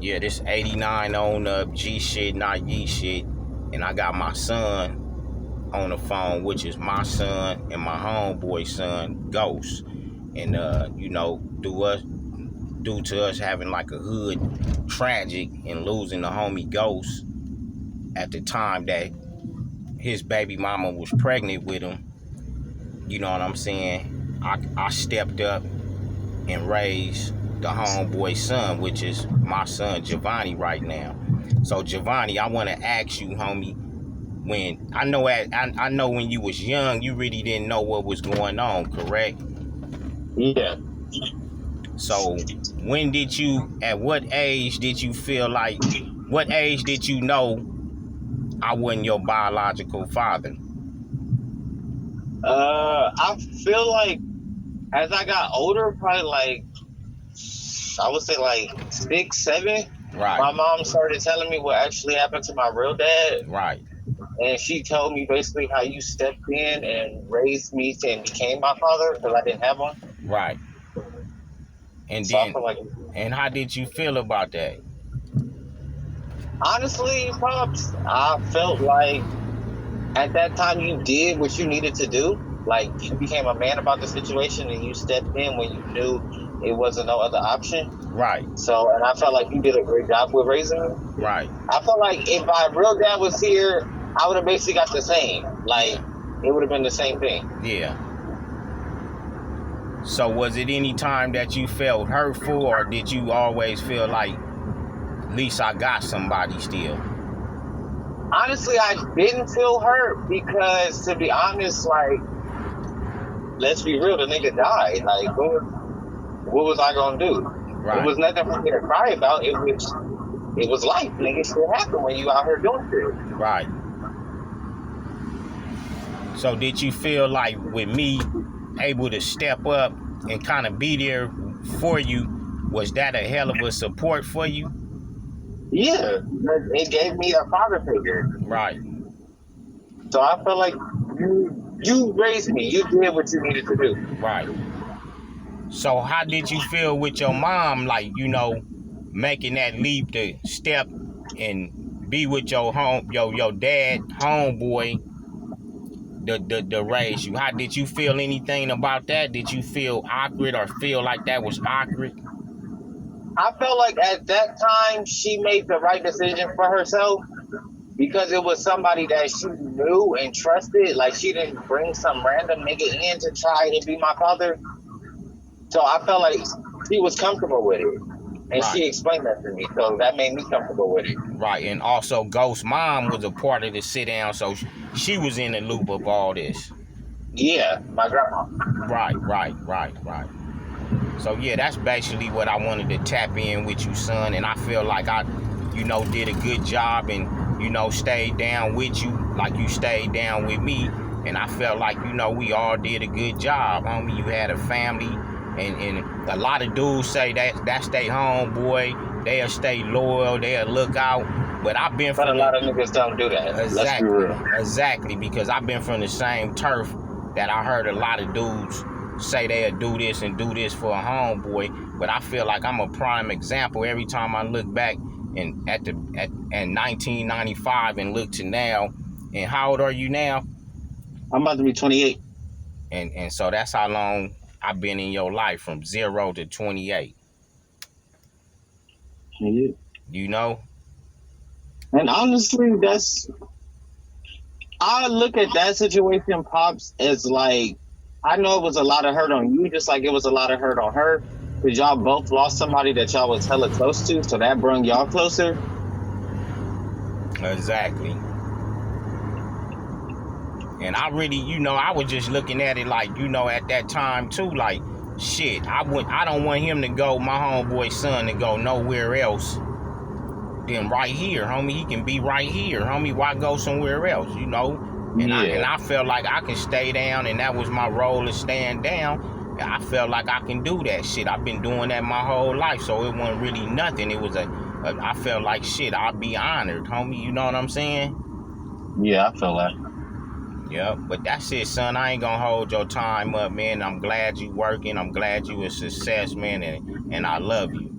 Yeah, this 89 on G shit, not ye shit. And I got my son on the phone, which is my son and my homeboy son, Ghost. And due to us having like a hood tragic and losing the homie Ghost at the time that his baby mama was pregnant with him, you know what I'm saying? I stepped up and raised the homeboy son, which is my son Giovanni right now. So Giovanni, I want to ask you, homie, when I know when you was young, you really didn't know what was going on, correct? Yeah. So at what age did you feel like, what age did you know I wasn't your biological father? I feel like as I got older, probably like, I would say like 6, 7, Right, my mom started telling me what actually happened to my real dad. right, And she told me basically how you stepped in and raised me and became my father because I didn't have one. right. And So I feel like, and how did you feel about that? honestly, Pops, I felt like at that time you did what you needed to do. Like, you became a man about the situation and you stepped in when you knew it wasn't no other option. Right, So, and I felt like you did a great job with raising me. right. I felt like if my real dad was here, I would have basically got the same. Like, it would have been the same thing. Yeah. So was it any time that you felt hurtful, or did you always feel like, at least I got somebody still? Honestly, I didn't feel hurt because, to be honest, like, let's be real, the nigga died. Like, what was I gonna do? Right. It was nothing for me to cry about. It was life, nigga. Shit happen when you out here doing shit. Right. So did you feel like with me able to step up and kind of be there for you, was that a hell of a support for you? Yeah, it gave me a father figure. Right. So I feel like you raised me. You did what you needed to do. Right. So how did you feel with your mom, like, making that leap to step and be with your dad, homeboy, the raise you? How did you feel anything about that? Did you feel awkward or feel like that was awkward? I felt like at that time she made the right decision for herself because it was somebody that she knew and trusted. Like, she didn't bring some random nigga in to try to be my father. So I felt like she was comfortable with it. And she explained that to me. So that made me comfortable with it. Right. And also Ghost's mom was a part of the sit down, so she was in the loop of all this. Yeah, my grandma. Right. So yeah, that's basically what I wanted to tap in with you, son. And I feel like I, did a good job and, stayed down with you like you stayed down with me. And I felt like, we all did a good job, homie. You had a family. And a lot of dudes say that's they homeboy. They'll stay loyal. They'll look out. But I've been from a lot of niggas don't do that. Exactly, because I've been from the same turf that I heard a lot of dudes say they'll do this and do this for a homeboy. But I feel like I'm a prime example every time I look back and at 1995 and look to now. And how old are you now? I'm about to be 28. And so that's how long I've been in your life, from 0 to 28. Yeah. And honestly, I look at that situation, Pops, as like, I know it was a lot of hurt on you, just like it was a lot of hurt on her, because y'all both lost somebody that y'all was hella close to, so that brought y'all closer. Exactly. And I really, I was just looking at it like, at that time too, like, shit, I don't want him to go, my homeboy son, to go nowhere else than right here, homie. He can be right here, homie. Why go somewhere else, And I felt like I can stay down, and that was my role, to stand down. And I felt like I can do that shit. I've been doing that my whole life, so it wasn't really nothing. It was I felt like, shit, I'll be honored, homie. You know what I'm saying? Yeah, I feel that. Yeah, but that's it, son. I ain't gonna hold your time up, man. I'm glad you working. I'm glad you a success, man, and I love you.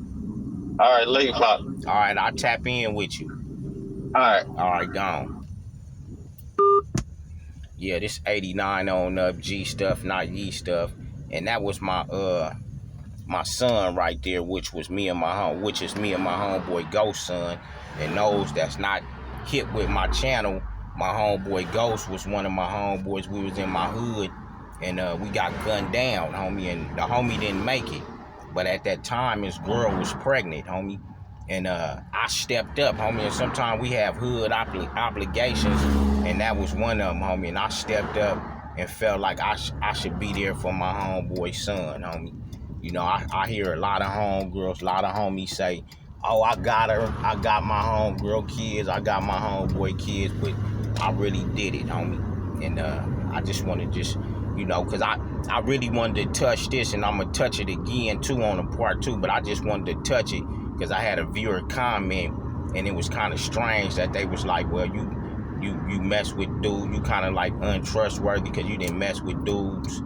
All right, late pop. All right, I'll tap in with you. All right. All right, gone. Yeah, this 89 on up G stuff, not Ye stuff. And that was my son right there, which is me and my homeboy Ghost son. And those that's not hit with my channel, my homeboy Ghost was one of my homeboys. We was in my hood and we got gunned down, homie, and the homie didn't make it. But at that time his girl was pregnant, homie. And I stepped up, homie, and sometimes we have hood obligations, and that was one of them, homie. And I stepped up and felt like I should be there for my homeboy son, homie. You know, I hear a lot of homegirls, a lot of homies say, oh, I got her, I got my homegirl kids, I got my homeboy kids, but I really did it, homie. And I just want to you know, because I really wanted to touch this, and I'm going to touch it again, too, on a part 2, but I just wanted to touch it because I had a viewer comment, and it was kind of strange that they was like, well, you mess with dudes, you kind of like untrustworthy because you didn't mess with dudes,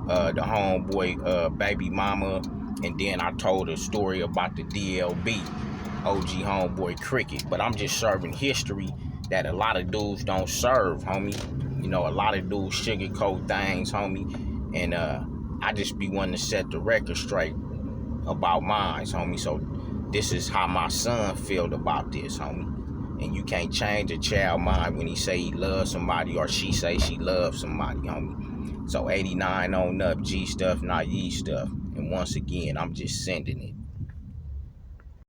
the homeboy baby mama, and then I told a story about the DLB, OG homeboy Cricket, but I'm just serving history that a lot of dudes don't serve, homie. You know, a lot of dudes sugarcoat things, homie, and I just be wanting to set the record straight about mine, homie. So this is how my son felt about this, homie. And you can't change a child mind when he say he loves somebody or she say she loves somebody, homie. So 89 on up, G stuff, not Ye stuff. And once again, I'm just sending it.